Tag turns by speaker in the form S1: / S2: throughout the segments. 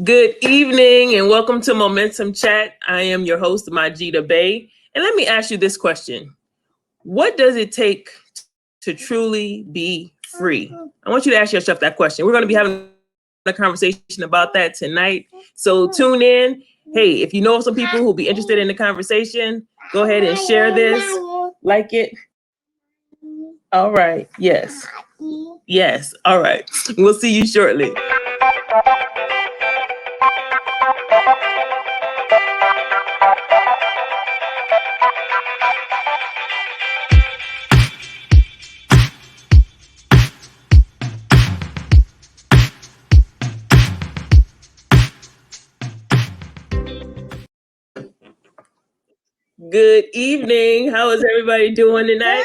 S1: Good evening and welcome to Momentum Chat. I am your host, Majida Bay. And let me ask you this question. What does it take to truly be free? I want you to ask yourself that question. We're going to be having a conversation about that tonight. So tune in. Hey, if you know some people who'll be interested in the conversation, go ahead and share this, like it. All right. Yes. Yes. All right. We'll see you shortly. Good evening. How is everybody doing tonight?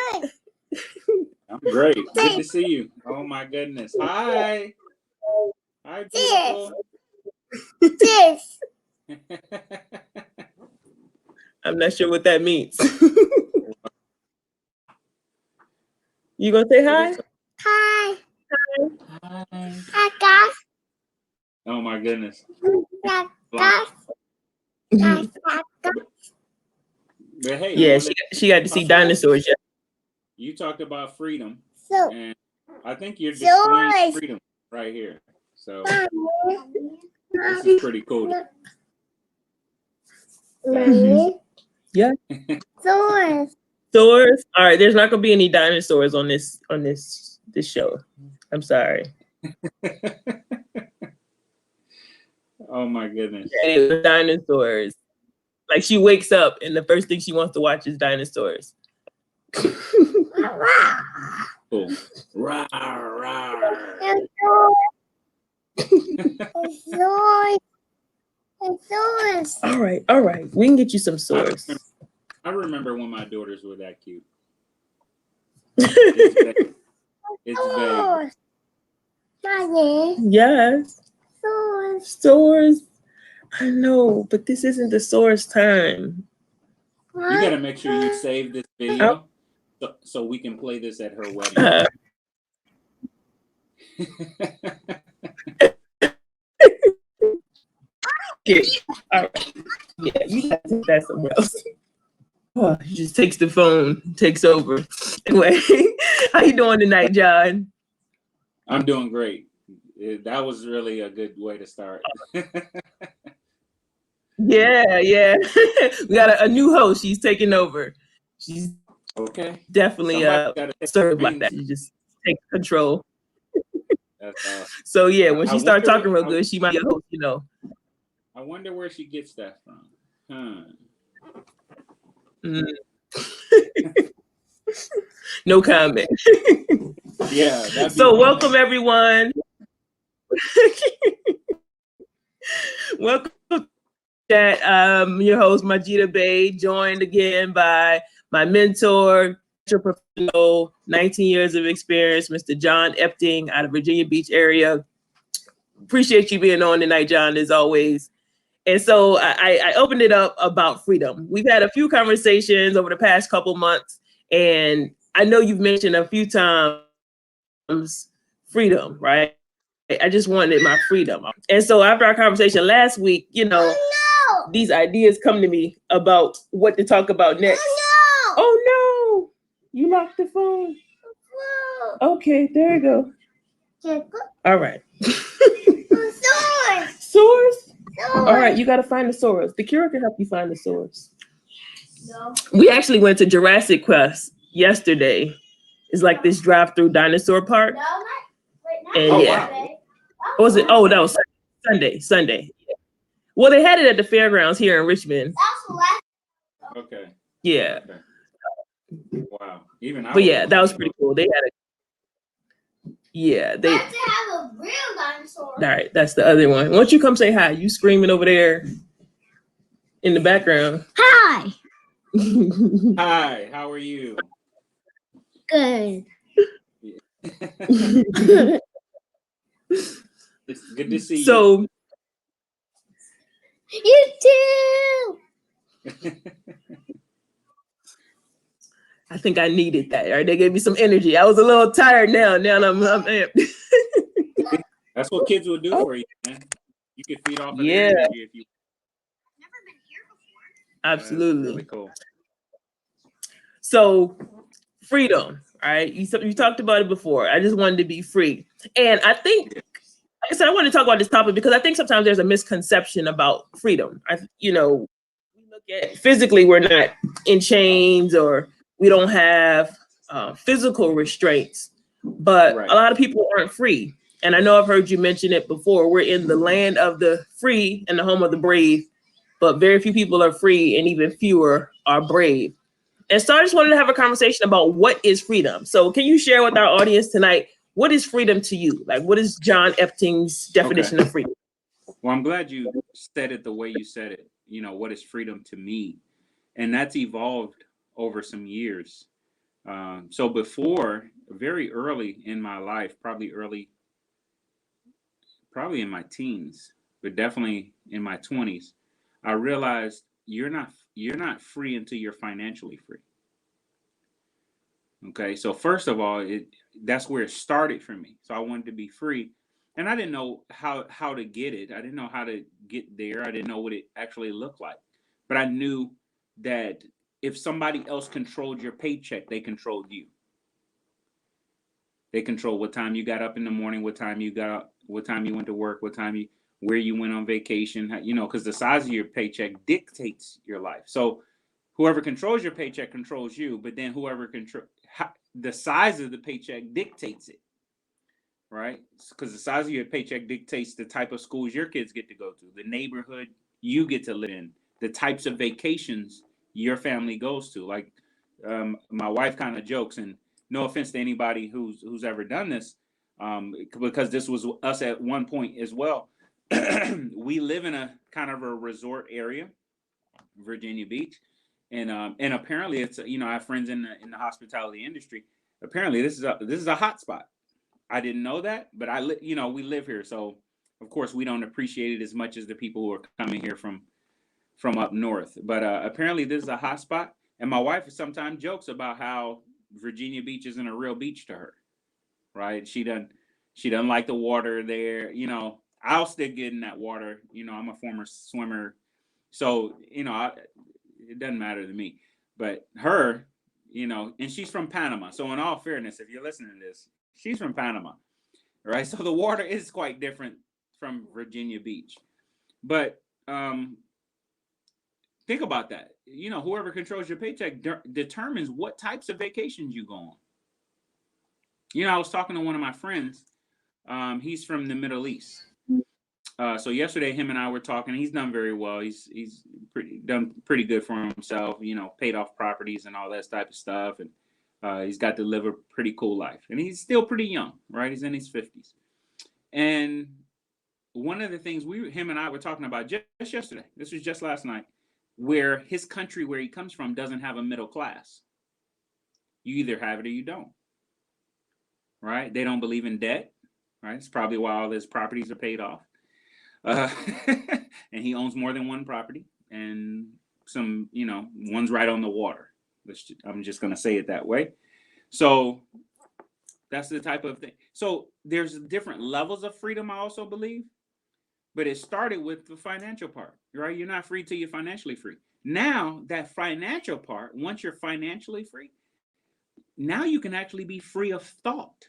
S2: I'm great. Good to see you. Oh my goodness. Hi. Hi, beautiful.
S1: I'm not sure what that means. You gonna say hi?
S3: Hi.
S2: Hi.
S3: Hi, guys.
S2: Oh my goodness.
S3: Guys.
S2: But hey,
S1: Yeah, she got to see dinosaurs. Yeah.
S2: You talked about freedom,
S3: So,
S2: and I think you're displaying freedom right here. So this is pretty cool.
S1: Yeah.
S3: Source.
S1: Dinosaurs. All right, there's not gonna be any dinosaurs on this show. I'm sorry.
S2: Oh my goodness.
S1: Dinosaurs. Like she wakes up and the first thing she wants to watch is dinosaurs.
S2: Cool. Rawr, rawr.
S1: All right. We can get you some swords.
S2: I remember when my daughters were that cute. It's vague.
S1: Yes. Swords. I know, but this isn't the swords time.
S2: You got to make sure you save this video so we can play this at her wedding.
S1: All right. Yeah, you got to take that somewhere else. Oh, he just takes the phone, takes over. Anyway, how you doing tonight, John?
S2: I'm doing great. That was really a good way to start.
S1: Yeah. We got a new host. She's taking over. She's
S2: okay.
S1: Definitely served like that. She just takes control.
S2: That's awesome.
S1: So yeah, when she starts talking real good, she might be a host,
S2: I wonder where she gets that from.
S1: No comment.
S2: Yeah.
S1: So welcome everyone. Welcome to chat. Your host Majida Bay, joined again by my mentor, professional, 19 years of experience, Mr. John Epting out of Virginia Beach area. Appreciate you being on tonight, John, as always. And so I opened it up about freedom. We've had a few conversations over the past couple months, and I know you've mentioned a few times freedom, right? I just wanted my freedom. And so after our conversation last week, these ideas come to me about what to talk about next. Oh no! You locked the phone. Okay, there you go. All right. Swords. All right, you got to find the swords. The cure can help you find the swords. No. We actually went to Jurassic Quest yesterday. It's like this drive-through dinosaur park. And yeah.
S2: Wow.
S1: What was it? Oh, that was Sunday. Well, they had it at the fairgrounds here in Richmond.
S2: Okay.
S1: Yeah.
S2: Okay. Wow.
S1: But yeah, that was pretty cool. They had a they
S3: have a real dinosaur.
S1: All right, that's the other one. Why don't you come say hi? You screaming over there in the background.
S3: Hi.
S2: Hi, how are you?
S3: Good.
S2: It's good to see
S1: you.
S3: You too.
S1: I think I needed that. Right? They gave me some energy. I was a little tired now. Now I'm amped.
S2: That's what kids will do for you, man. You could feed off of their
S1: Yeah,
S2: energy if you. That's
S1: absolutely.
S2: really cool.
S1: So freedom, right? You talked about it before. I just wanted to be free, and I think,
S2: Yeah.
S1: like I said, I want to talk about this topic because I think sometimes there's a misconception about freedom. We look at physically, we're not in chains or we don't have physical restraints, but
S2: Right.
S1: a lot of people aren't free. And I know I've heard you mention it before. We're in the land of the free and the home of the brave, but very few people are free, and even fewer are brave. And so I just wanted to have a conversation about what is freedom. So can you share with our audience tonight, what is freedom to you? Like, what is John Epting's
S2: Okay.
S1: definition of freedom?
S2: Well, I'm glad you said it the way you said it. What is freedom to me? And that's evolved over some years. So before, very early in my life, probably in my teens, but definitely in my 20s, I realized you're not free until you're financially free. Okay, so first of all, that's where it started for me. So I wanted to be free, and I didn't know how to get it. I didn't know how to get there. I didn't know what it actually looked like, but I knew that if somebody else controlled your paycheck, they controlled you. They control what time you got up in the morning, what time you got up, what time you went to work, where you went on vacation. Because the size of your paycheck dictates your life. So whoever controls your paycheck controls you, but then whoever control the size of the paycheck dictates it, right? Because the size of your paycheck dictates the type of schools your kids get to go to, the neighborhood you get to live in, the types of vacations your family goes to. Like my wife kind of jokes, and no offense to anybody who's ever done this, because this was us at one point as well. We live in a kind of a resort area, Virginia Beach, and apparently it's I have friends in the hospitality industry. Apparently this is a hot spot. I didn't know that, but we live here, so of course we don't appreciate it as much as the people who are coming here from up north. But apparently this is a hot spot, and my wife sometimes jokes about how Virginia Beach isn't a real beach to her, right? She doesn't like the water there. I'll still get in that water. I'm a former swimmer, so it doesn't matter to me. But her, and she's from Panama. So in all fairness, if you're listening to this, she's from Panama, right? So the water is quite different from Virginia Beach. But think about that. Whoever controls your paycheck determines what types of vacations you go on. I was talking to one of my friends. He's from the Middle East. So yesterday, him and I were talking. He's done very well. He's done pretty good for himself. Paid off properties and all that type of stuff, and he's got to live a pretty cool life. And he's still pretty young, right? He's in his 50s. And one of the things him and I were talking about just yesterday. This was just last night, where his country, where he comes from, doesn't have a middle class. You either have it or you don't, right? They don't believe in debt, right? It's probably why all his properties are paid off. Uh, and he owns more than one property, and some, one's right on the water. I'm just going to say it that way. So that's the type of thing. So there's different levels of freedom, I also believe, but it started with the financial part, right? You're not free till you're financially free. Now that financial part, once you're financially free, now you can actually be free of thought.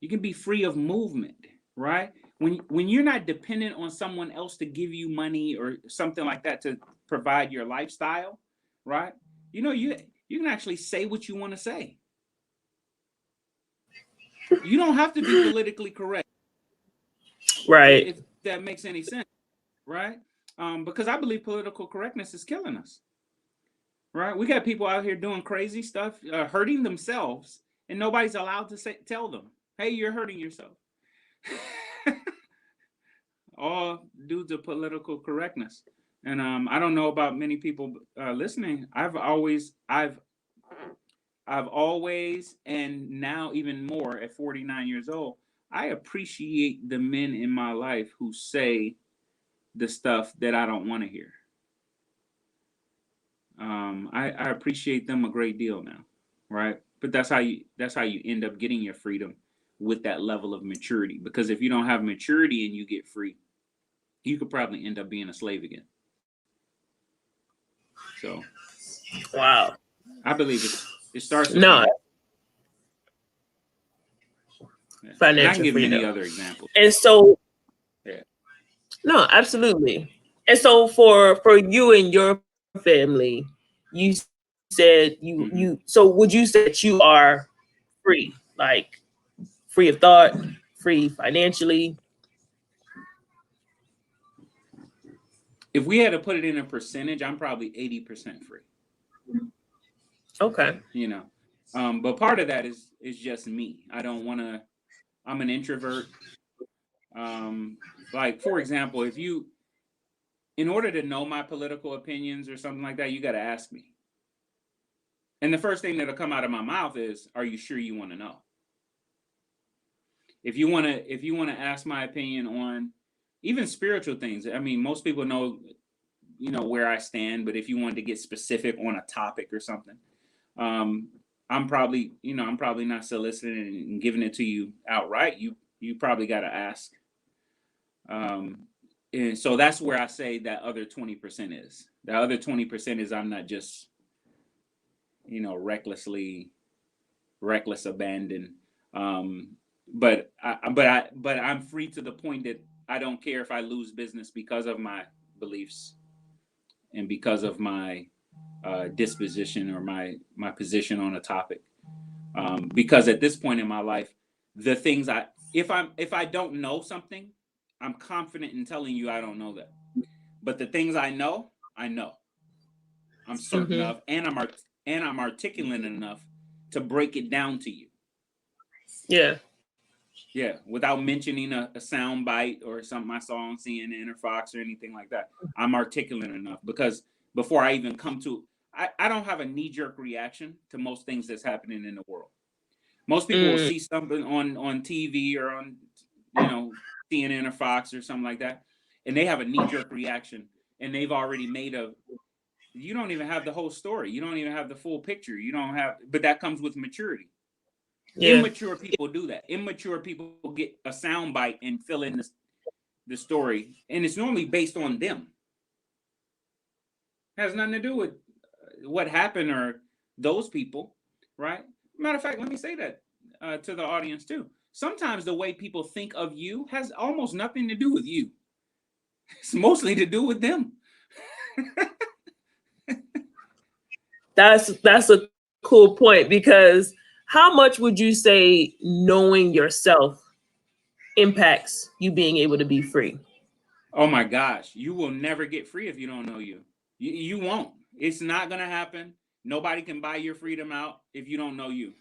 S2: You can be free of movement, right? When you're not dependent on someone else to give you money or something like that to provide your lifestyle, right? You can actually say what you want to say. You don't have to be politically correct,
S1: Right.
S2: if that makes any sense, right? Because I believe political correctness is killing us, right? We got people out here doing crazy stuff, hurting themselves, and nobody's allowed to tell them, "Hey, you're hurting yourself." All due to political correctness. And I don't know about many people listening. I've always, and now even more at 49 years old, I appreciate the men in my life who say the stuff that I don't want to hear. I appreciate them a great deal now, right? But that's how you end up getting your freedom with that level of maturity. Because if you don't have maturity and you get free, you could probably end up being a slave again. So,
S1: Wow.
S2: I believe it starts with
S1: No,
S2: me. Yeah. And I can
S1: financial
S2: give many
S1: freedom.
S2: other examples.
S1: And so,
S2: Yeah.
S1: no, absolutely. And so for you and your family, you said so would you say that you are free, like free of thought, free financially?
S2: If we had to put it in a percentage, I'm probably 80% free.
S1: Okay.
S2: You know, but part of that is just me. I don't want to. I'm an introvert. Like for example, if you, in order to know my political opinions or something like that, you got to ask me. And the first thing that'll come out of my mouth is, "Are you sure you want to know?" If you want to ask my opinion on even spiritual things, I mean, most people know, where I stand. But if you wanted to get specific on a topic or something, I'm probably not soliciting and giving it to you outright. You probably got to ask. And so that's where I say that other 20% is. The other 20% is I'm not just, reckless abandon. But I'm free to the point that I don't care if I lose business because of my beliefs and because of my disposition or my position on a topic. Because at this point in my life, the things if I don't know something, I'm confident in telling you I don't know that. But the things I know, I'm certain of, and I'm articulate enough to break it down to you.
S1: Yeah.
S2: Yeah, without mentioning a sound bite or something I saw on CNN or Fox or anything like that. I'm articulate enough because before I even come to, I don't have a knee-jerk reaction to most things that's happening in the world. Most people will see something on TV or on, CNN or Fox or something like that, and they have a knee-jerk reaction, and they've already you don't even have the whole story. You don't even have the full picture. You don't have, but that comes with maturity. Yeah. Immature people do that. Immature people get a sound bite and fill in the story, and it's normally based on them. It has nothing to do with what happened or those people, right? Matter of fact, let me say that to the audience too. Sometimes the way people think of you has almost nothing to do with you. It's mostly to do with them.
S1: That's a cool point, because how much would you say knowing yourself impacts you being able to be free?
S2: Oh my gosh, you will never get free if you don't know you. You won't. It's not going to happen. Nobody can buy your freedom out if you don't know you.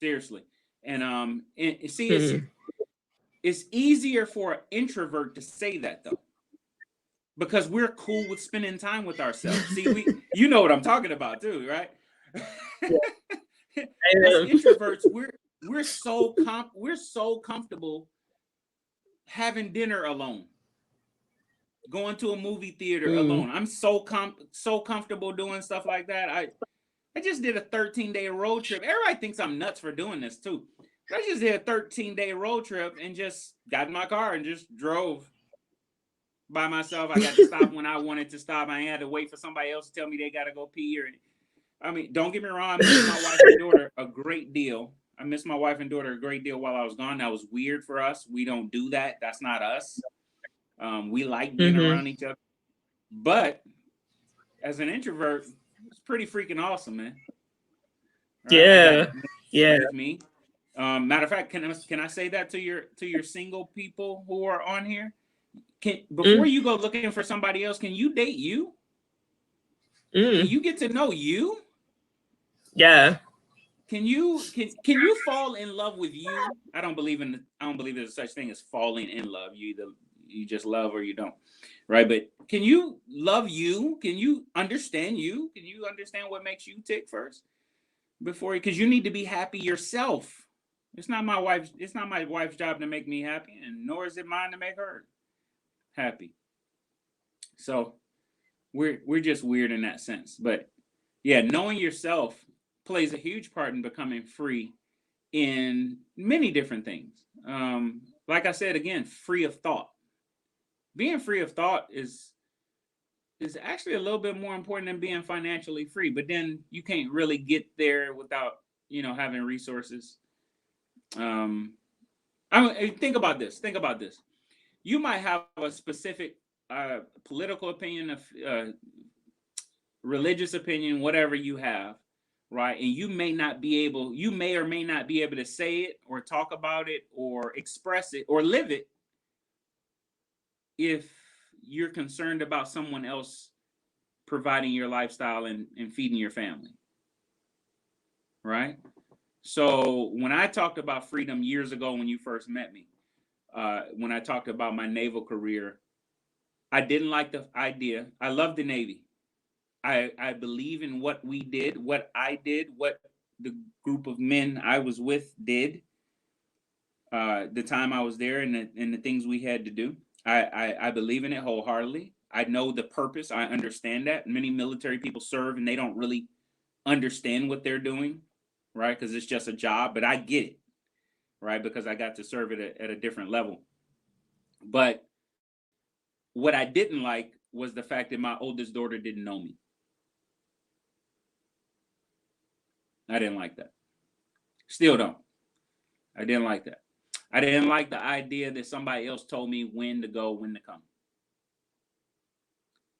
S2: Seriously. And see, it's easier for an introvert to say that though, because we're cool with spending time with ourselves. See, you know what I'm talking about too, right? As introverts, we're so comfortable having dinner alone, going to a movie theater alone. I'm so comfortable doing stuff like that. I just did a 13-day road trip. Everybody thinks I'm nuts for doing this too. But I just did a 13-day road trip and just got in my car and just drove by myself. I got to stop when I wanted to stop. I had to wait for somebody else to tell me they got to go pee. I mean, don't get me wrong. I miss my wife and daughter a great deal. While I was gone. That was weird for us. We don't do that. That's not us. We like being around each other. But as an introvert, it's pretty freaking awesome, man.
S1: Right? Yeah.
S2: With me. Matter of fact, can I say that to your single people who are on here? Before you go looking for somebody else, can you date you? Can you get to know you?
S1: Yeah.
S2: Can you fall in love with you? I don't believe there's such thing as falling in love. You just love or you don't, right? But can you love you? Can you understand you? Can you understand what makes you tick first because you need to be happy yourself. It's not my wife's job to make me happy, and nor is it mine to make her happy. So we're just weird in that sense. But yeah, knowing yourself plays a huge part in becoming free in many different things. Like I said, again, free of thought. Being free of thought is actually a little bit more important than being financially free. But then you can't really get there without, having resources. Think about this. Think about this. You might have a specific political opinion, religious opinion, whatever you have, right? And you may or may not be able to say it or talk about it or express it or live it if you're concerned about someone else providing your lifestyle and feeding your family, right? So when I talked about freedom years ago when you first met me, when I talked about my naval career, I didn't like the idea. I love the Navy. I believe in what we did, what I did, what the group of men I was with did. The time I was there and the things we had to do. I believe in it wholeheartedly. I know the purpose. I understand that. Many military people serve and they don't really understand what they're doing, right? Because it's just a job, but I get it, right? Because I got to serve it at a different level. But what I didn't like was the fact that my oldest daughter didn't know me. I didn't like that. Still don't. I didn't like that. I didn't like the idea that somebody else told me when to go, when to come.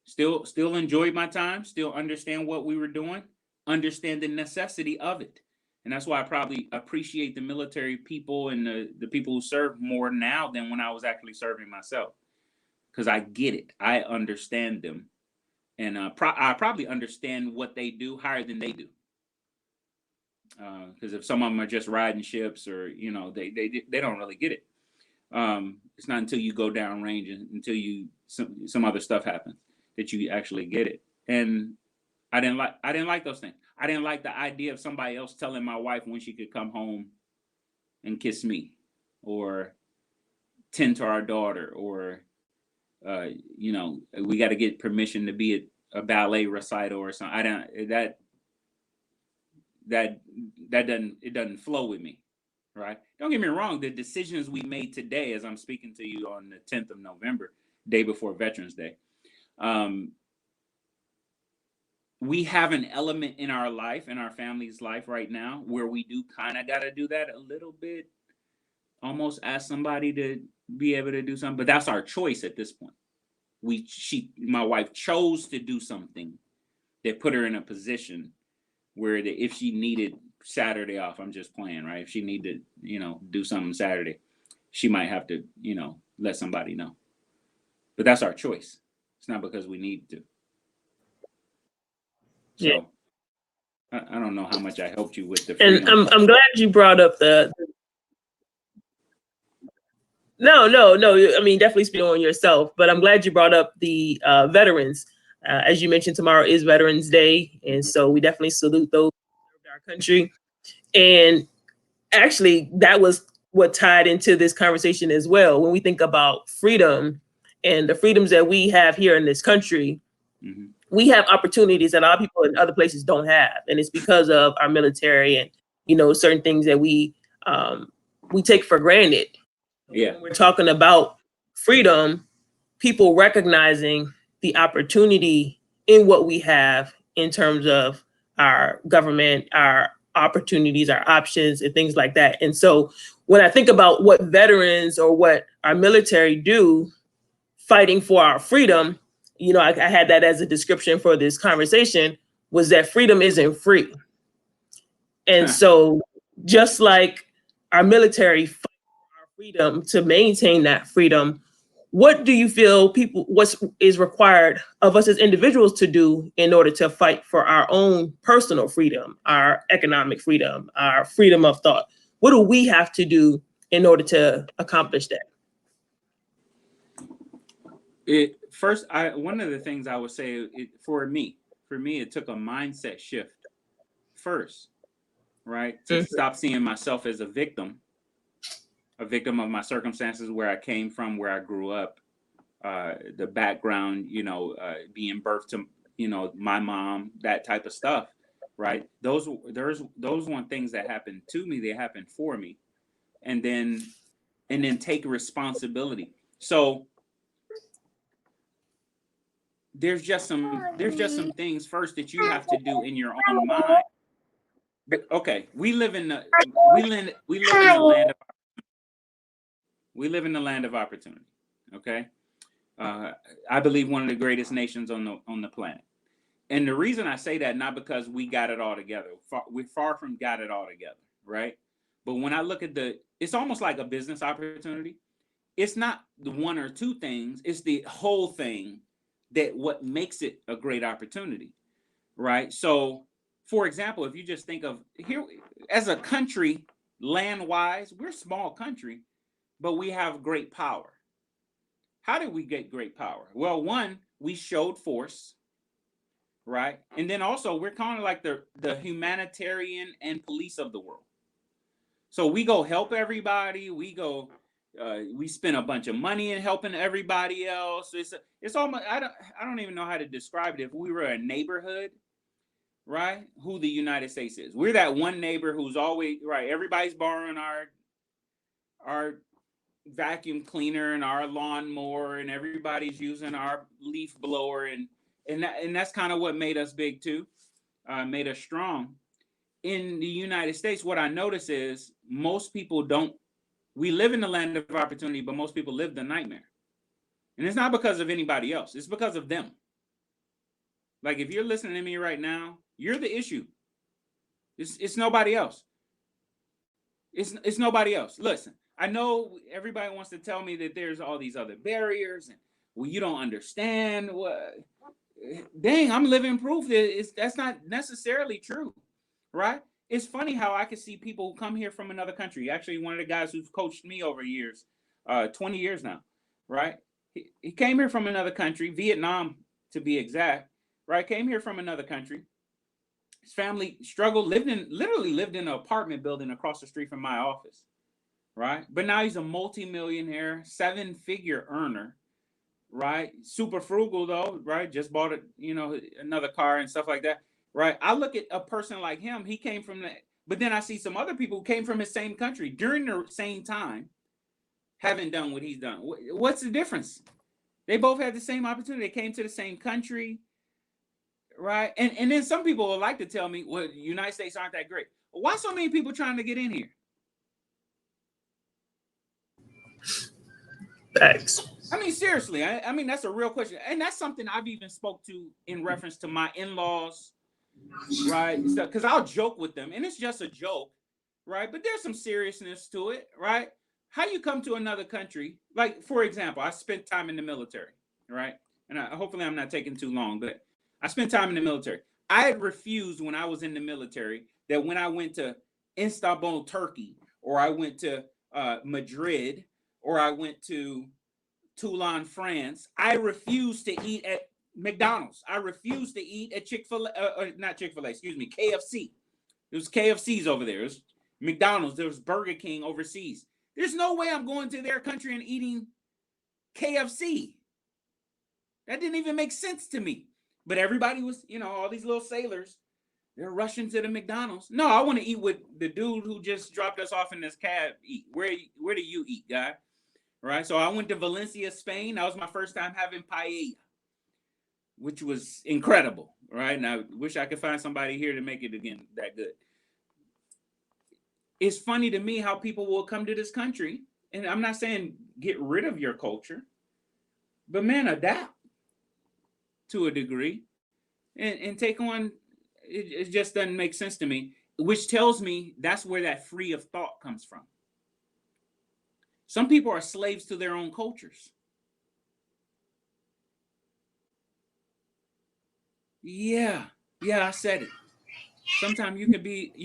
S2: Still enjoyed my time, still understand what we were doing, understand the necessity of it. And that's why I probably appreciate the military people and the people who serve more now than when I was actually serving myself. Because I get it. I understand them. And I probably understand what they do higher than they do. Because if some of them are just riding ships or, they don't really get it. It's not until you go down range and until some other stuff happens that you actually get it. And I didn't like those things. I didn't like the idea of somebody else telling my wife when she could come home and kiss me or tend to our daughter or, we got to get permission to be at a ballet recital or something. It doesn't flow with me. Right. Don't get me wrong. The decisions we made today, as I'm speaking to you on the 10th of November, day before Veterans Day, we have an element in our life, in our family's life right now, where we do kind of got to do that a little bit, almost ask somebody to be able to do something. But that's our choice at this point. My wife chose to do something that put her in a position where if she needed Saturday off, I'm just playing, right? If she needed, do something Saturday, she might have to, let somebody know. But that's our choice. It's not because we need to. So yeah. I don't know how much I helped you with the freedom.
S1: And I'm glad you brought up the No. I mean, definitely speak on yourself, but I'm glad you brought up the veterans. As you mentioned, tomorrow is Veterans Day, and so we definitely salute those who served our country. And actually, that was what tied into this conversation as well. When we think about freedom and the freedoms that we have here in this country, we have opportunities that a lot of people in other places don't have, and it's because of our military and certain things that we take for granted.
S2: Yeah.
S1: When we're talking about freedom, people recognizing the opportunity in what we have in terms of our government, our opportunities, our options, and things like that. And so when I think about what veterans or what our military do fighting for our freedom, I had that as a description for this conversation, was that freedom isn't free. And so just like our military fight for our freedom to maintain that freedom, what do you feel what is required of us as individuals to do in order to fight for our own personal freedom, our economic freedom, our freedom of thought? What do we have to do in order to accomplish that?
S2: One of the things I would say for me, it took a mindset shift first, right? To stop seeing myself as a victim of my circumstances, where I came from, where I grew up, the background, being birthed to, my mom, that type of stuff, right? Those weren't things that happened to me, they happened for me. And then take responsibility. So there's just some things first that you have to do in your own mind. But okay, we live in the land of opportunity. Okay, I believe one of the greatest nations on the planet. And the reason I say that, not because we got it all together. We're far from got it all together, right? But when I look at it's almost like a business opportunity. It's not the one or two things, it's the whole thing that what makes it a great opportunity, right? So, for example, if you just think of here as a country, land-wise, we're a small country, but we have great power. How did we get great power? Well, one, we showed force, right? And then also we're kind of like the humanitarian and police of the world. So we go help everybody. We spend a bunch of money in helping everybody else. It's almost I don't even know how to describe it. If we were a neighborhood, right? Who the United States is. We're that one neighbor who's always right. Everybody's borrowing our vacuum cleaner and our lawnmower, and everybody's using our leaf blower, and that's kind of what made us big too, made us strong. In the United States, what I notice is most people don't. We live in the land of opportunity, but most people live the nightmare, and it's not because of anybody else. It's because of them. Like if you're listening to me right now, you're the issue. It's nobody else. It's nobody else. Listen, I know everybody wants to tell me that there's all these other barriers and well, you don't understand. What? Dang, I'm living proof that that's not necessarily true, right? It's funny how I can see people who come here from another country. Actually, one of the guys who's coached me over years, 20 years now, right? He came here from another country, Vietnam to be exact, right? Came here from another country. His family struggled, literally lived in an apartment building across the street from my office, right? But now he's a multi-millionaire, 7-figure earner, right? Super frugal though, right? Just bought another car and stuff like that, right? I look at a person like him. He came from that, but then I see some other people who came from his same country during the same time, haven't done what he's done. What's the difference? They both had the same opportunity. They came to the same country. Right. And then some people would like to tell me, well, the United States aren't that great. Why so many people trying to get in here?
S1: Thanks.
S2: I mean, seriously, I mean, that's a real question. And that's something I've even spoke to in reference to my in-laws, right? Because I'll joke with them and it's just a joke, right? But there's some seriousness to it, right? How you come to another country, like, for example, I spent time in the military, right? And hopefully I'm not taking too long, but I spent time in the military. I had refused when I was in the military that when I went to Istanbul, Turkey, or I went to Madrid, or I went to Toulon, France, I refused to eat at McDonald's. I refused to eat at Chick-fil-A, not Chick-fil-A, excuse me, KFC. There was KFCs over there. There was McDonald's. There was Burger King overseas. There's no way I'm going to their country and eating KFC. That didn't even make sense to me. But everybody was, all these little sailors, they're rushing to the McDonald's. No, I want to eat with the dude who just dropped us off in this cab. Eat. Where do you eat, guy? Right. So I went to Valencia, Spain. That was my first time having paella, which was incredible. Right. And I wish I could find somebody here to make it again that good. It's funny to me how people will come to this country, and I'm not saying get rid of your culture, but man, adapt to a degree and take on. It just doesn't make sense to me, which tells me that's where that free of thought comes from. Some people are slaves to their own cultures. Yeah, I said it. Sometimes you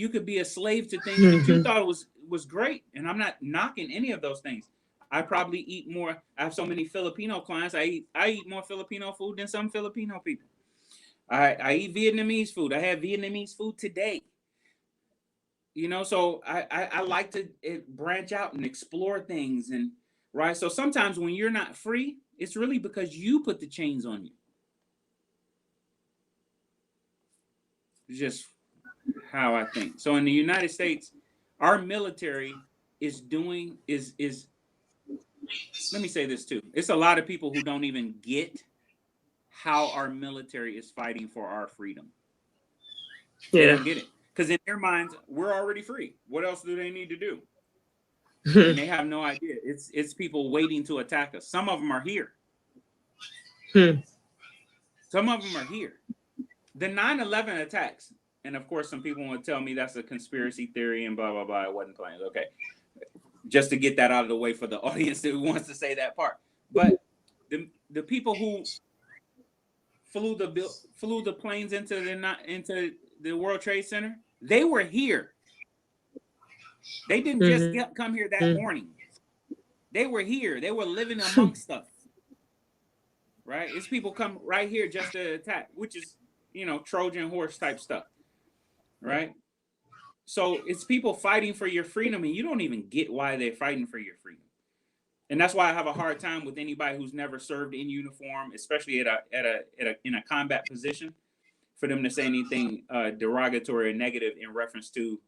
S2: could be a slave to things that you thought was great, and I'm not knocking any of those things. I probably eat more. I have so many Filipino clients. I eat more Filipino food than some Filipino people. I eat Vietnamese food. I had Vietnamese food today. So I like to branch out and explore things, and right. So sometimes when you're not free, it's really because you put the chains on you. Just how I think. So in the United States, our military is doing is let me say this too. It's a lot of people who don't even get how our military is fighting for our freedom. They
S1: Yeah.
S2: don't get it. Because in their minds, we're already free. What else do they need to do? And they have no idea. It's people waiting to attack us. Some of them are here. Some of them are here. The 9/11 attacks, and of course, some people want to tell me that's a conspiracy theory and blah, blah, blah. It wasn't planned. Okay. Just to get that out of the way for the audience that wants to say that part. But the people who flew the planes into the World Trade Center, they were here. They didn't just come here that morning. They were here. They were living amongst us. Right? It's people come right here just to attack, which is, Trojan horse type stuff. Right? So it's people fighting for your freedom, and you don't even get why they're fighting for your freedom. And that's why I have a hard time with anybody who's never served in uniform, especially in a combat position, for them to say anything derogatory or negative in reference to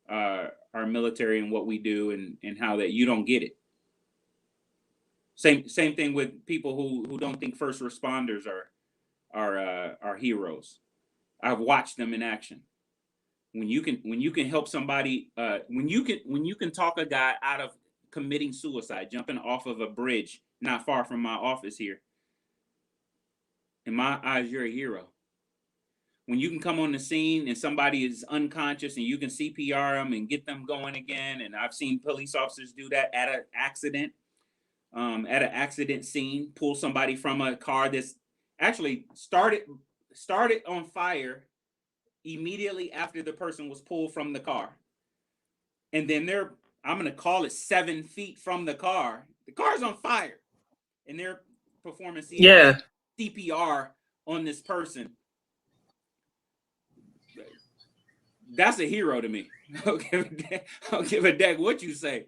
S2: our military and what we do and how that you don't get it. Same thing with people who don't think first responders are heroes. I've watched them in action. When you can help somebody, when you can talk a guy out of committing suicide, jumping off of a bridge not far from my office here, in my eyes, you're a hero. When you can come on the scene and somebody is unconscious and you can CPR them and get them going again, and I've seen police officers do that at an accident scene, pull somebody from a car that's actually started on fire immediately after the person was pulled from the car. And then I'm going to call it 7 feet from the car. The car's on fire. And they're performing CPR on this person. That's a hero to me. I'll give a damn what you say.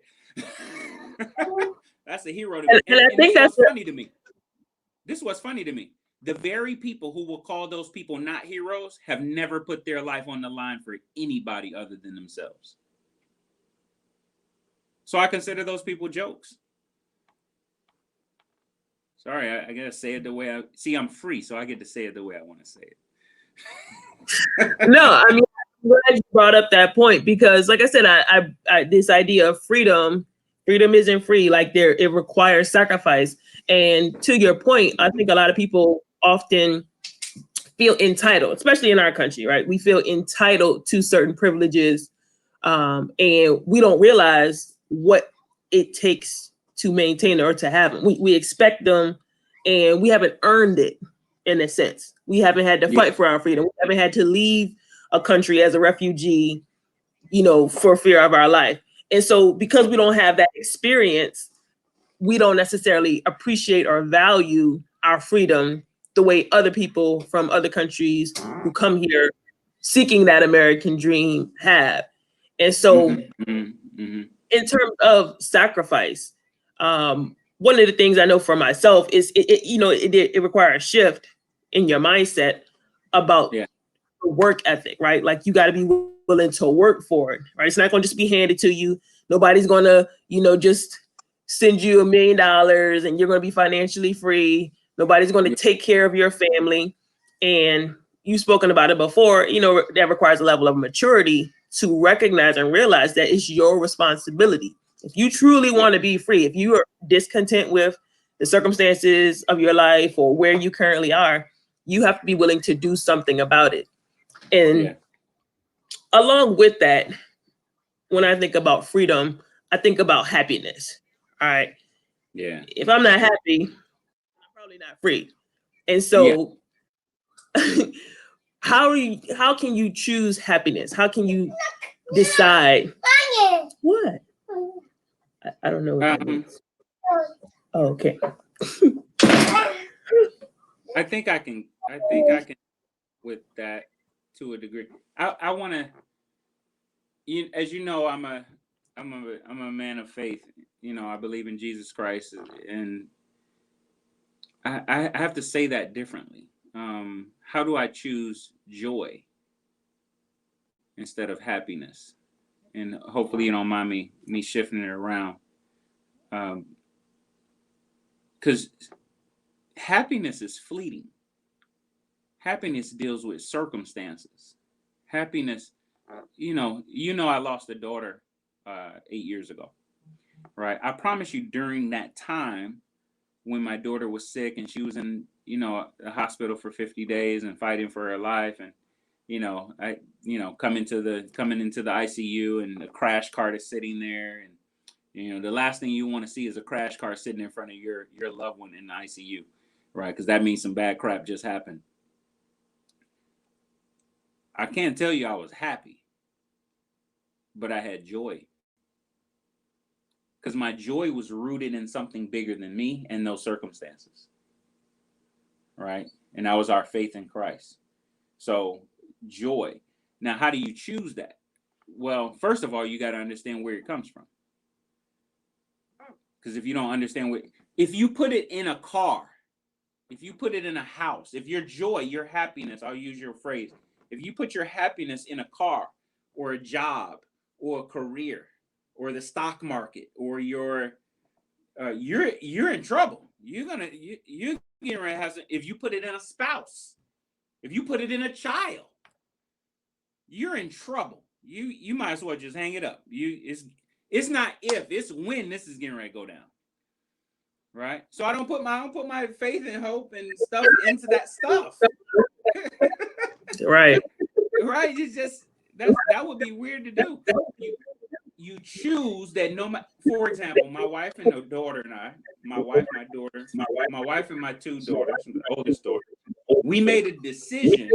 S2: That's a hero to me.
S1: And I think that's
S2: funny to me. This is what's funny to me. The very people who will call those people not heroes have never put their life on the line for anybody other than themselves. So I consider those people jokes. Sorry, I gotta say it the way I see. I'm free, so I get to say it the way I want to say it.
S1: No, I mean, I'm glad you brought up that point because, like I said, I this idea of freedom isn't free. Like it requires sacrifice. And to your point, I think a lot of people often feel entitled, especially in our country, right? We feel entitled to certain privileges, and we don't realize what it takes to maintain or to have them. We expect them, and we haven't earned it in a sense. We haven't had to fight for our freedom. We haven't had to leave a country as a refugee, for fear of our life. And so because we don't have that experience, we don't necessarily appreciate or value our freedom the way other people from other countries who come here seeking that American dream have. And so in terms of sacrifice, one of the things I know for myself is it requires a shift in your mindset about the work ethic, right? Like you got to be willing to work for it, right? It's not going to just be handed to you. Nobody's going to, just send you $1 million and you're going to be financially free. Nobody's going to take care of your family. And you've spoken about it before, that requires a level of maturity to recognize and realize that it's your responsibility. If you truly want to be free, if you are discontent with the circumstances of your life or where you currently are, you have to be willing to do something about it. And along with that, when I think about freedom, I think about happiness. All right.
S2: Yeah.
S1: If I'm not happy, I'm probably not free. And so how can you choose happiness? How can you decide what? I don't know what that means. Oh, okay.
S2: I think I can with that to a degree. I want to, as you know, I'm a man of faith. I believe in Jesus Christ, and I have to say that differently. How do I choose joy? instead of happiness. And hopefully you don't mind me shifting it around. Because happiness is fleeting. Happiness deals with circumstances. Happiness, I lost a daughter 8 years ago, right? I promise you, during that time when my daughter was sick and she was in, a hospital for 50 days and fighting for her life, and coming into the ICU, and the crash cart is sitting there, and the last thing you want to see is a crash cart sitting in front of your loved one in the ICU, right? Because that means some bad crap just happened. I can't tell you I was happy, but I had joy. Because my joy was rooted in something bigger than me and those circumstances, right? And that was our faith in Christ. So joy. Now, how do you choose that? Well, first of all, you got to understand where it comes from. Because if you don't understand if you put it in a car, if you put it in a house, if your joy, your happiness, I'll use your phrase, if you put your happiness in a car or a job or a career or the stock market or you're in trouble. You're getting ready to have some, if you put it in a spouse, if you put it in a child, you're in trouble. You might as well just hang it up. It's not if, it's when this is getting ready to go down. Right? So I don't put my faith and hope and stuff into that stuff.
S1: Right.
S2: Right? It's just that would be weird to do. You choose that for example, my wife and the daughter and I, my wife, my daughter, my wife and my two daughters, the oldest daughter, we made a decision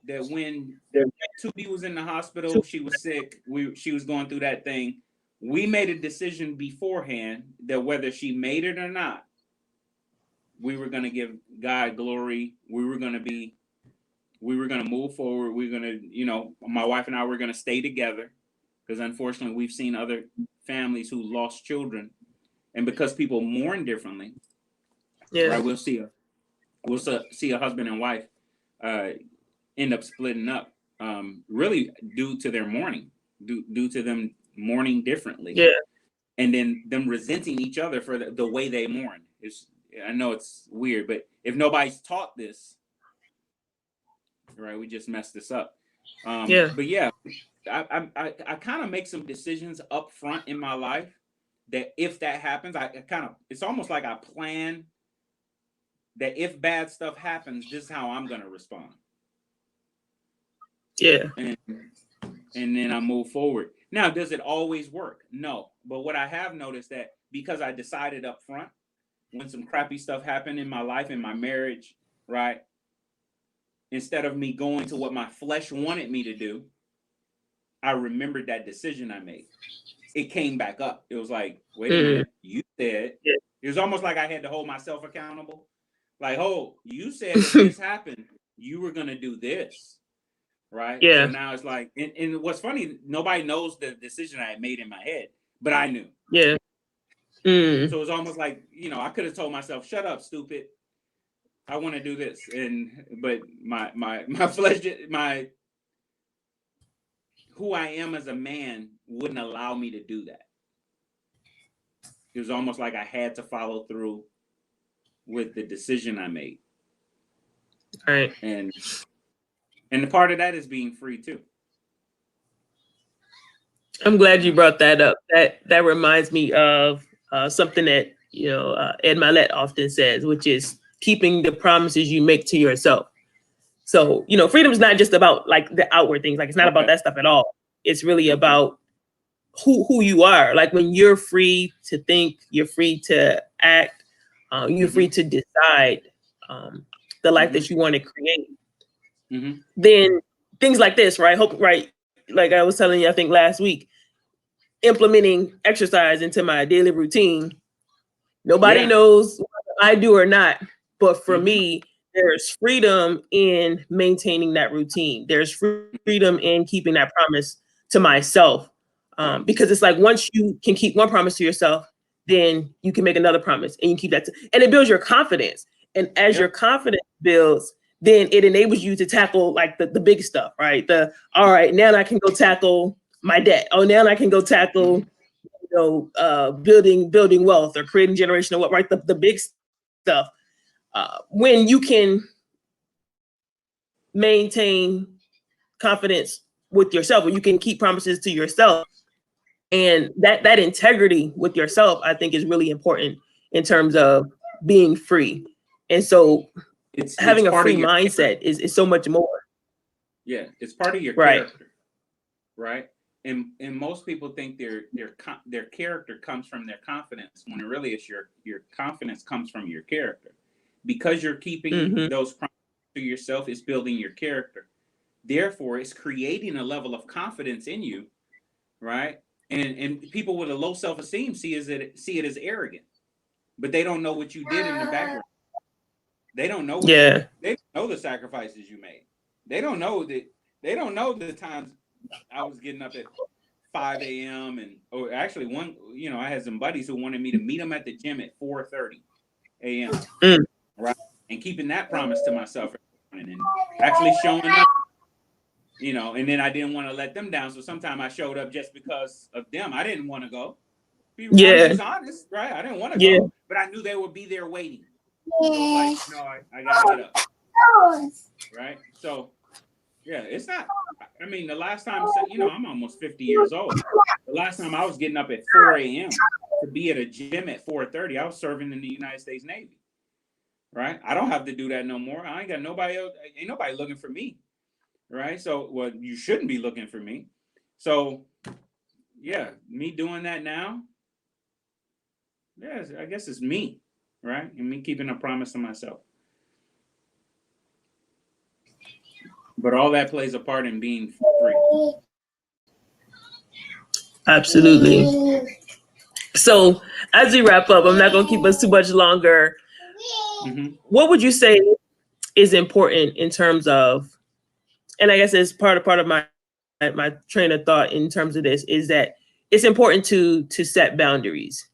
S2: that when 2B was in the hospital, she was sick, she was going through that thing. We made a decision beforehand that whether she made it or not, we were going to give God glory. We were going to move forward. We were going to, my wife and I were going to stay together, because unfortunately we've seen other families who lost children, and because people mourn differently, right? We'll see a husband and wife end up splitting up, really due to their mourning, due to them mourning differently, and then them resenting each other for the way they mourn. I know it's weird, but if nobody's taught this, right, we just messed this up. But yeah, I kind of make some decisions up front in my life that if that happens, it's almost like I plan that if bad stuff happens, this is how I'm going to respond.
S1: Yeah.
S2: And then I move forward. Now, does it always work? No. But what I have noticed that because I decided up front, when some crappy stuff happened in my life, in my marriage, right? Instead of me going to what my flesh wanted me to do, I remembered that decision I made. It came back up. It was like, wait a minute, you said, it was almost like I had to hold myself accountable. Like, oh, you said if this happened, you were going to do this. Right.
S1: Yeah.
S2: So now it's like, and what's funny, nobody knows the decision I had made in my head, but I knew.
S1: Yeah.
S2: So it's almost like, I could have told myself, shut up, stupid. I want to do this. But my flesh, who I am as a man wouldn't allow me to do that. It was almost like I had to follow through with the decision I made.
S1: Right.
S2: And the part of that is being free too.
S1: I'm glad you brought that up. That reminds me of something that Ed Milet often says, which is keeping the promises you make to yourself. So freedom is not just about like the outward things. Like it's not about that stuff at all. It's really about who you are. Like when you're free to think, you're free to act, you're free to decide the life that you want to create. Then things like this, right? Right. Like I was telling you, I think last week, implementing exercise into my daily routine. Nobody knows whether I do or not, but for me, there's freedom in maintaining that routine. There's freedom in keeping that promise to myself, because it's like once you can keep one promise to yourself, then you can make another promise and you keep that, and it builds your confidence. And as your confidence builds, then it enables you to tackle like the big stuff, right? All right, now I can go tackle my debt. Oh, now I can go tackle, building wealth or creating generational wealth, right? The big stuff. When you can maintain confidence with yourself, or you can keep promises to yourself, and that integrity with yourself, I think, is really important in terms of being free. And so,
S2: it's
S1: having a
S2: part of
S1: free
S2: your
S1: mindset is so much more.
S2: Yeah, it's part of your
S1: Right.
S2: character, right? And most people think their character comes from their confidence, when really it's your confidence comes from your character, because you're keeping those promises to yourself. It's building your character. Therefore, it's creating a level of confidence in you, right? And people with a low self-esteem see it as arrogant, but they don't know what you did in the background. They don't know they don't know the sacrifices you made. They don't know the times I was getting up at 5 a.m. or actually one, I had some buddies who wanted me to meet them at the gym at 4:30 a.m. Right, and keeping that promise to myself and actually showing up. And then I didn't want to let them down, so sometimes I showed up just because of them. I didn't want to go. I'm just honest, right? I didn't want to go, but I knew they would be there waiting. So it's like, no, I gotta get up, right? So yeah, it's not. I mean, the last time, I'm almost 50 years old. The last time I was getting up at 4 a.m. to be at a gym at 4:30, I was serving in the United States Navy, right? I don't have to do that no more. I ain't got nobody else. Ain't nobody looking for me, right? So, well, you shouldn't be looking for me. So, yeah, me doing that now, yeah, I guess it's me, right? And me keeping a promise to myself. But all that plays a part in being free.
S1: Absolutely. So as we wrap up, I'm not going to keep us too much longer. What would you say is important in terms of, and I guess it's part of my train of thought in terms of this, is that it's important to set boundaries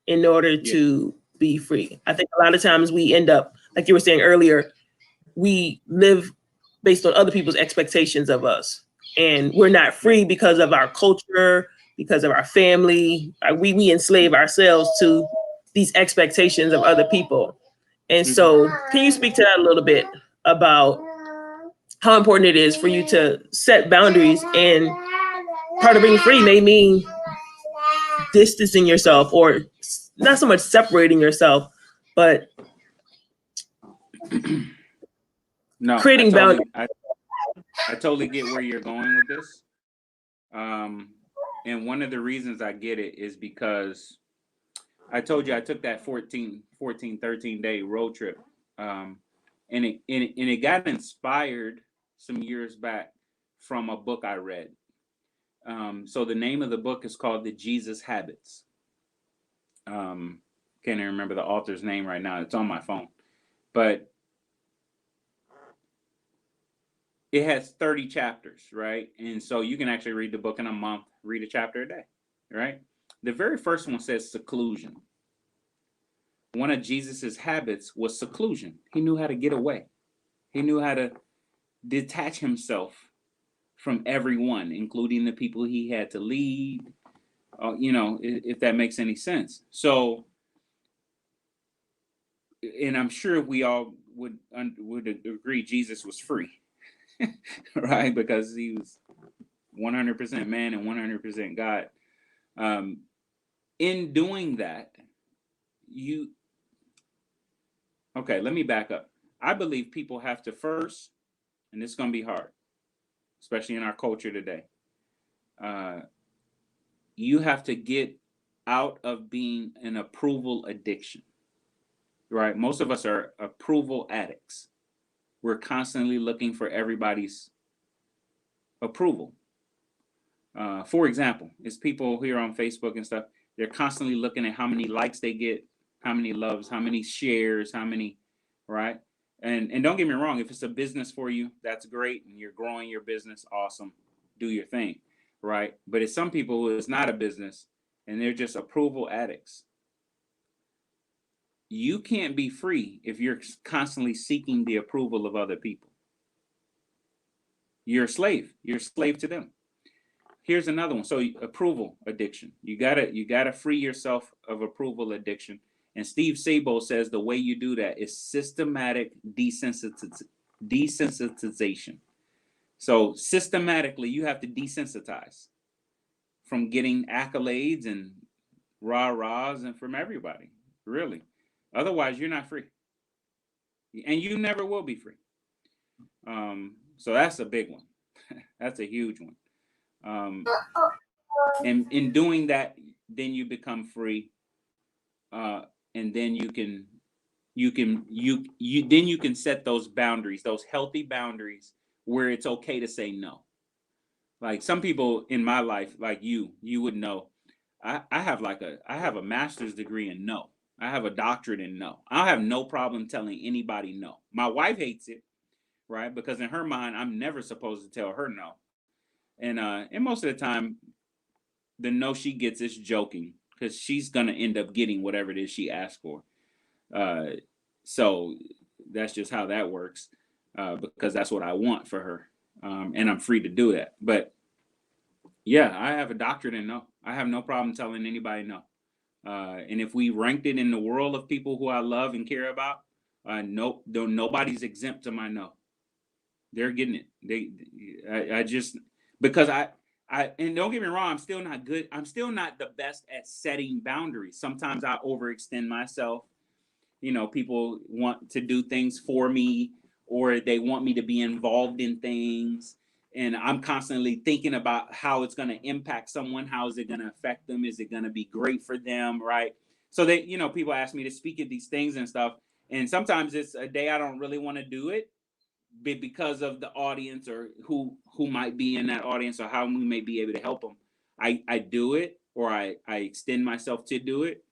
S1: in order to be free. I think a lot of times we end up, like you were saying earlier, we live based on other people's expectations of us, and we're not free because of our culture, because of our family. We enslave ourselves to these expectations of other people. And so, can you speak to that a little bit about how important it is for you to set boundaries? And part of being free may mean distancing yourself, or not so much separating yourself, but
S2: no,
S1: creating boundaries.
S2: I totally get where you're going with this. And one of the reasons I get it is because I told you I took that 13 day road trip. And it got inspired some years back from a book I read. So the name of the book is called The Jesus Habits. Can't even remember the author's name right now. It's on my phone. But it has 30 chapters, right? And so you can actually read the book in a month, read a chapter a day, right? The very first one says seclusion. One of Jesus's habits was seclusion. He knew how to get away. He knew how to detach himself from everyone, including the people he had to lead, if that makes any sense. So, and I'm sure we all would agree Jesus was free, right? Because he was 100% man and 100% God. In doing that, let me back up. I believe people have to first, and it's going to be hard, especially in our culture today. You have to get out of being an approval addiction, right? Most of us are approval addicts. We're constantly looking for everybody's approval. For example, it's people here on Facebook and stuff. They're constantly looking at how many likes they get, how many loves, how many shares, how many, right? And don't get me wrong, if it's a business for you, that's great, and you're growing your business, awesome, do your thing, right? But it's some people who it's not a business, and they're just approval addicts. you can't be free if you're constantly seeking the approval of other people. You're a slave. You're a slave to them. Here's another one. So approval addiction. You gotta free yourself of approval addiction. And Steve Sabo says the way you do that is systematic desensitization. So systematically, you have to desensitize from getting accolades and rah-rahs and from everybody, really. Otherwise, you're not free. And you never will be free. So that's a big one. That's a huge one. And in doing that, then you become free. And then you can set those boundaries, those healthy boundaries where it's okay to say no. Like some people in my life, like you would know, I have a master's degree in no. I have a doctorate in no. I have no problem telling anybody no. My wife hates it, right? Because in her mind, I'm never supposed to tell her no. And most of the time, the no she gets is joking because she's gonna end up getting whatever it is she asked for. So that's just how that works, because that's what I want for her, and I'm free to do that. But yeah, I have a doctorate in no. I have no problem telling anybody no. And if we ranked it in the world of people who I love and care about, nobody's exempt to my no. They're getting it. I just because I and don't get me wrong, I'm still not good. I'm still not the best at setting boundaries. Sometimes I overextend myself. You know, people want to do things for me, or they want me to be involved in things. And I'm constantly thinking about how it's going to impact someone. How is it going to affect them? Is it going to be great for them? Right. So people ask me to speak at these things and stuff. And sometimes it's a day I don't really want to do it, but because of the audience or who might be in that audience or how we may be able to help them, I do it, or I extend myself to do it.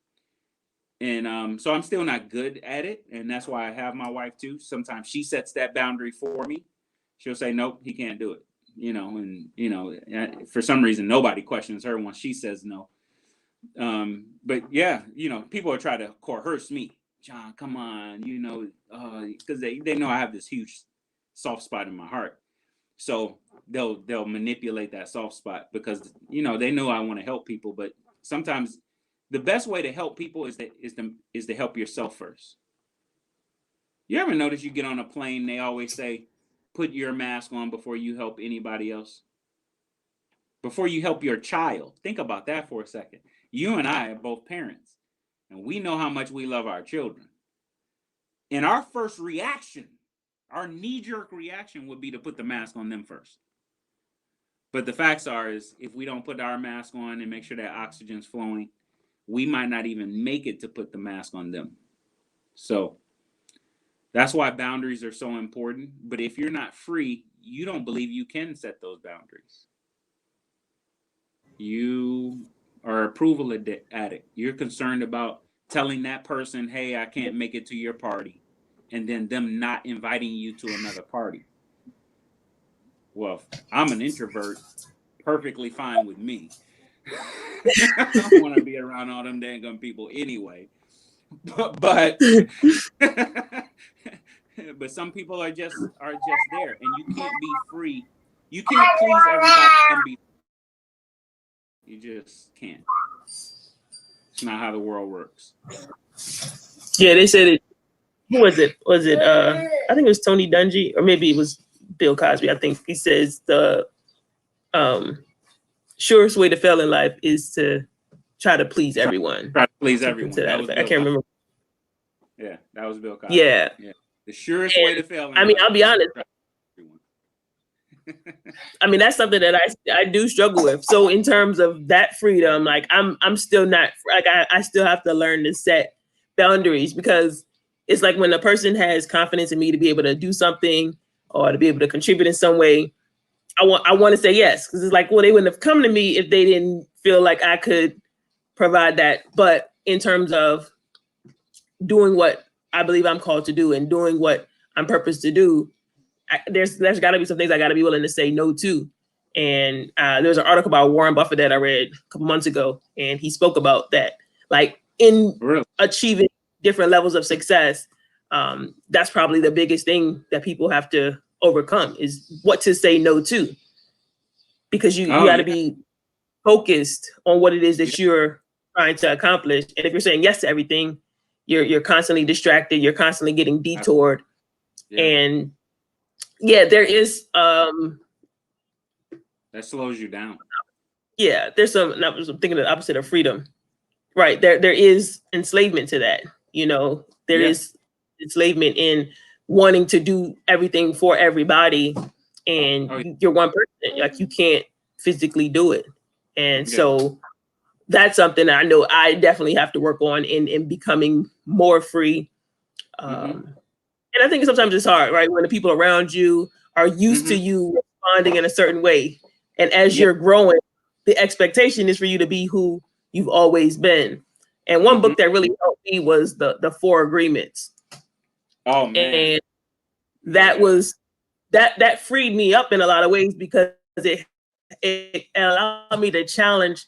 S2: And so I'm still not good at it. And that's why I have my wife too. Sometimes she sets that boundary for me. She'll say, nope, he can't do it. And for some reason, nobody questions her when she says no. But yeah, people are trying to coerce me. John, come on, because they know I have this huge soft spot in my heart. So they'll manipulate that soft spot because, they know I want to help people. But sometimes the best way to help people is to help yourself first. You ever notice you get on a plane, they always say, put your mask on before you help anybody else? Before you help your child. Think about that for a second. You and I are both parents, and we know how much we love our children. And our first reaction, our knee-jerk reaction would be to put the mask on them first. But the facts are is if we don't put our mask on and make sure that oxygen's flowing, we might not even make it to put the mask on them. So that's why boundaries are so important. But if you're not free, you don't believe you can set those boundaries. You are approval addict. You're concerned about telling that person, hey, I can't make it to your party, and then them not inviting you to another party. Well, I'm an introvert, perfectly fine with me. I don't want to be around all them dang people anyway. But but some people are just there, and you can't be free. You can't please everybody and be. You just can't. It's not how the world works.
S1: Yeah, they said it. Who was it? Was it? I think it was Tony Dungy, or maybe it was Bill Cosby. I think he says the surest way to fail in life is to try to please everyone.
S2: Try to please everyone. That was
S1: I can't remember.
S2: Yeah, that was Bill Cosby.
S1: Yeah.
S2: The surest way to fail in life.
S1: I mean, I'll be honest. I mean, that's something that I do struggle with. So in terms of that freedom, like I'm still not like I still have to learn to set boundaries, because it's like when a person has confidence in me to be able to do something or to be able to contribute in some way, I want to say yes, because it's like, well, they wouldn't have come to me if they didn't feel like I could provide that. But in terms of doing what I believe I'm called to do and doing what I'm purposed to do, there's got to be some things I got to be willing to say no to. And there's an article about Warren Buffett that I read a couple months ago, and he spoke about that, like in achieving different levels of success, that's probably the biggest thing that people have to overcome is what to say no to, because you
S2: Oh
S1: got to
S2: yeah,
S1: be focused on what it is
S2: yeah,
S1: that you're trying to accomplish. And if you're saying yes to everything, you're constantly distracted, you're constantly getting detoured.
S2: yeah.
S1: And yeah, there is
S2: That slows you down.
S1: yeah, there's some, and I was thinking the opposite of freedom. Right. There is enslavement to that. You know, there
S2: Yeah.
S1: is enslavement in wanting to do everything for everybody, and
S2: Oh
S1: you're one person, like you can't physically do it. And
S2: yeah.
S1: so that's something that I know I definitely have to work on in becoming more free.
S2: Mm-hmm.
S1: And I think sometimes it's hard, right? When the people around you are used to
S2: Mm-hmm.
S1: you responding in a certain way. And as
S2: Yeah.
S1: you're growing, the expectation is for you to be who you've always been. And one
S2: Mm-hmm.
S1: book that really helped me was the Four Agreements.
S2: Oh man.
S1: And that
S2: Yeah.
S1: was that freed me up in a lot of ways, because it allowed me to challenge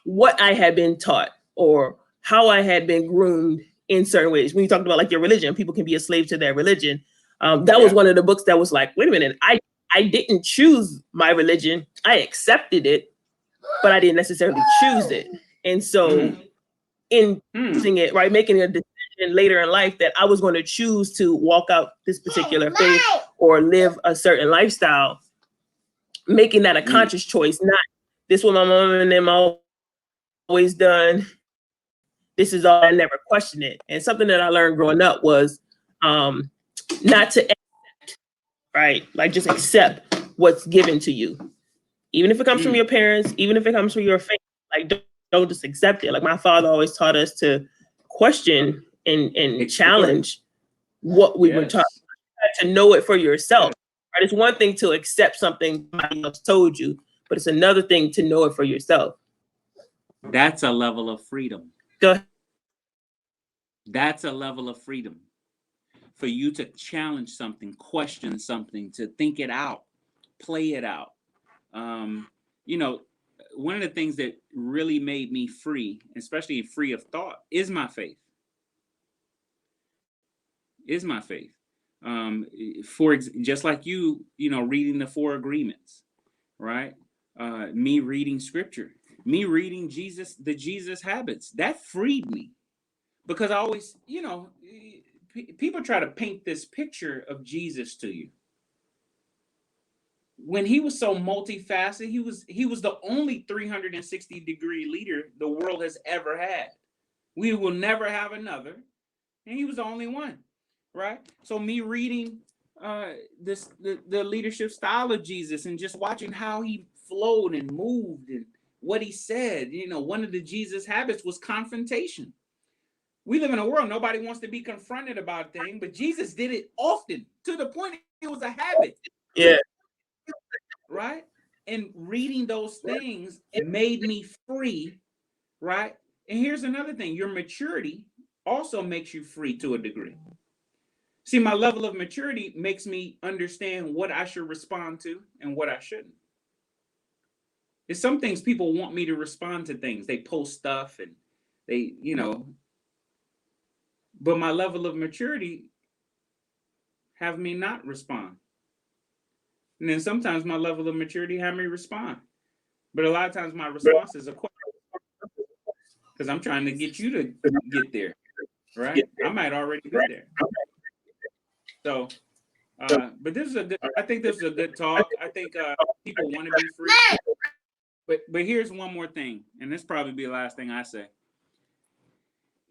S1: what I had been taught or how I had been groomed in certain ways. When you talked about like your religion, people can be a slave to their religion. That was
S2: Yeah.
S1: one of the books that was like, wait a minute, I didn't choose my religion. I accepted it, but I didn't necessarily choose it. And so
S2: Mm.
S1: in
S2: Mm.
S1: choosing it, right, making a decision later in life that I was going to choose to walk out this particular faith or live a certain lifestyle, making that a
S2: Mm.
S1: conscious choice, not this what my mom and them always done. This is all, I never question it. And something that I learned growing up was not to, right, like just accept what's given to you, even if it comes from
S2: Mm.
S1: your parents, even if it comes from your faith. Like don't just accept it. Like my father always taught us to question and
S2: Explore.
S1: challenge what we were taught,
S2: Yes.
S1: to know it for yourself.
S2: Yes.
S1: Right? It's one thing to accept something somebody else told you, but it's another thing to know it for yourself.
S2: That's a level of freedom.
S1: Go ahead.
S2: That's a level of freedom for you to challenge something, question something, to think it out, play it out. Um, you know, one of the things that really made me free, especially free of thought, is my faith. Is my faith. Just like you know, reading the Four Agreements, right? Me reading Scripture, me reading the Jesus habits, that freed me because I always, you know, people try to paint this picture of Jesus to you when he was so multifaceted. He was the only 360-degree leader the world has ever had. We will never have another, and he was the only one, right? So me reading the leadership style of Jesus and just watching how he flowed and moved and what he said. You know, one of the Jesus habits was confrontation. We live in a world nobody wants to be confronted about things, but Jesus did it often to the point it was a habit,
S1: Yeah.
S2: right? And reading those things made me free, right? And here's another thing: your maturity also makes you free to a degree. See, my level of maturity makes me understand what I should respond to and what I shouldn't. There's some things people want me to respond to things. They post stuff and they, you know, but my level of maturity have me not respond. And then sometimes my level of maturity have me respond. But a lot of times my response is a question because I'm trying to get you to get there, right? I might already be there. So, but this is a good. I think this is a good talk. I think people want to be free. But here's one more thing, and this probably be the last thing I say.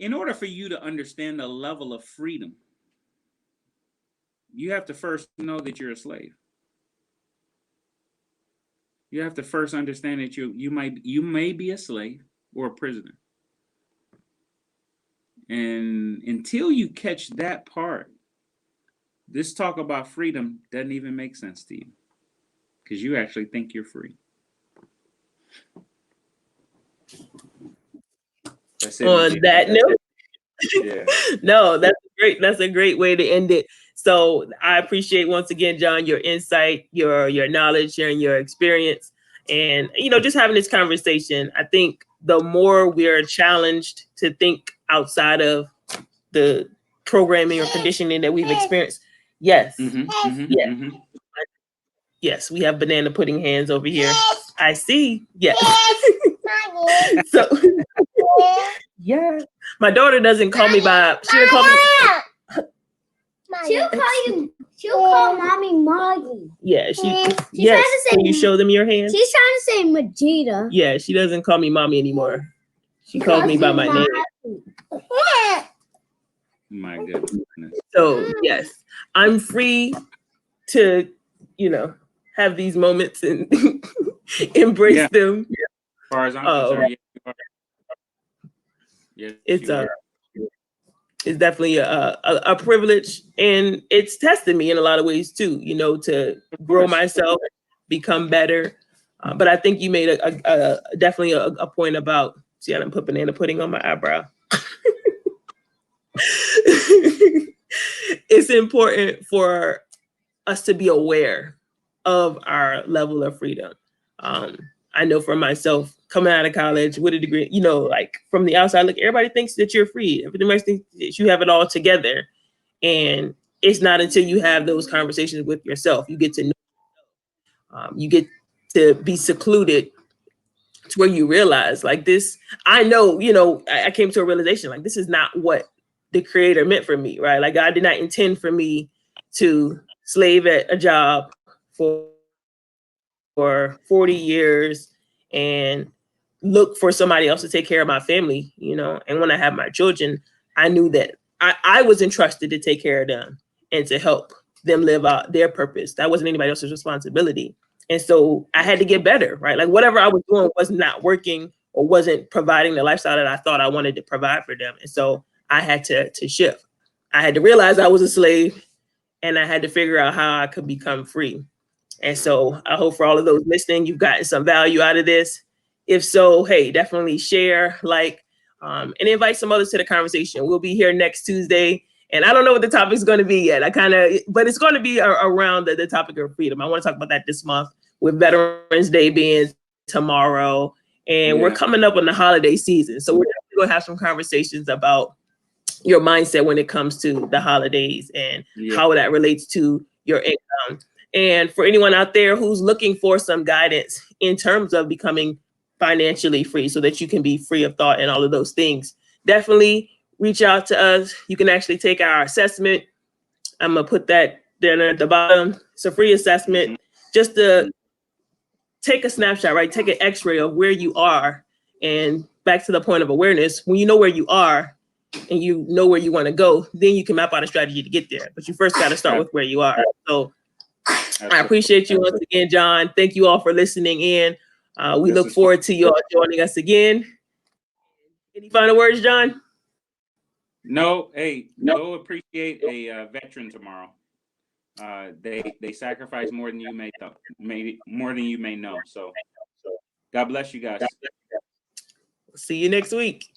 S2: In order for you to understand the level of freedom, you have to first know that you're a slave. You have to first understand that you may be a slave or a prisoner. And until you catch that part, this talk about freedom doesn't even make sense to you because you actually think you're free. That's it,
S1: On
S2: Majid.
S1: that note,
S2: Yeah.
S1: no, that's great. That's a great way to end it. So I appreciate once again, John, your insight, your knowledge, sharing your experience, and just having this conversation. I think the more we're challenged to think outside of the programming or conditioning that we've experienced. Yes. Yes. Yes, we have banana pudding hands over here. I see. Yes. So yeah. My daughter doesn't call me by she doesn't call me.
S3: She'll call mommy Maggie.
S1: Yeah, she's
S3: yes.
S1: Trying to say, can you show them your hands?
S3: She's trying to say Majida.
S1: Yeah, she doesn't call me mommy anymore. She calls me by my name.
S2: My goodness.
S1: So yes, I'm free to, have these moments and embrace them.
S2: As far as I'm concerned,
S1: it's definitely a privilege, and it's tested me in a lot of ways too, to grow myself, become better. But I think you made a definitely a point about, see, I didn't put banana pudding on my eyebrow. It's important for us to be aware of our level of freedom. I know for myself, coming out of college with a degree, like from the outside, look, everybody thinks that you're free. Everybody thinks that you have it all together. And it's not until you have those conversations with yourself, you get to know, you get to be secluded to where you realize like this, I know, I came to a realization, like, this is not what the creator meant for me, right? Like, God did not intend for me to slave at a job for 40 years and look for somebody else to take care of my family, and when I have my children, I knew that I was entrusted to take care of them and to help them live out their purpose. That wasn't anybody else's responsibility. And so I had to get better, right? Like whatever I was doing was not working or wasn't providing the lifestyle that I thought I wanted to provide for them. And so I had to shift. I had to realize I was a slave, and I had to figure out how I could become free. And so I hope for all of those listening, you've gotten some value out of this. If so, hey, definitely share, and invite some others to the conversation. We'll be here next Tuesday. And I don't know what the topic is going to be yet. But it's going to be around the topic of freedom. I want to talk about that this month, with Veterans Day being tomorrow. And we're coming up on the holiday season. So we're going to have some conversations about your mindset when it comes to the holidays and how that relates to your income. And for anyone out there who's looking for some guidance in terms of becoming financially free so that you can be free of thought and all of those things, definitely reach out to us. You can actually take our assessment. I'm going to put that there at the bottom. It's a free assessment just to take a snapshot, right? Take an x-ray of where you are. And back to the point of awareness, when you know where you are and you know where you want to go, then you can map out a strategy to get there. But you first got to start with where you are. So I appreciate you once again, John. Thank you all for listening in. We look forward to you all joining us again. Any final words, John?
S2: No. Hey, go appreciate a veteran tomorrow. They sacrifice more than you may know. So God bless you guys.
S1: See you next week.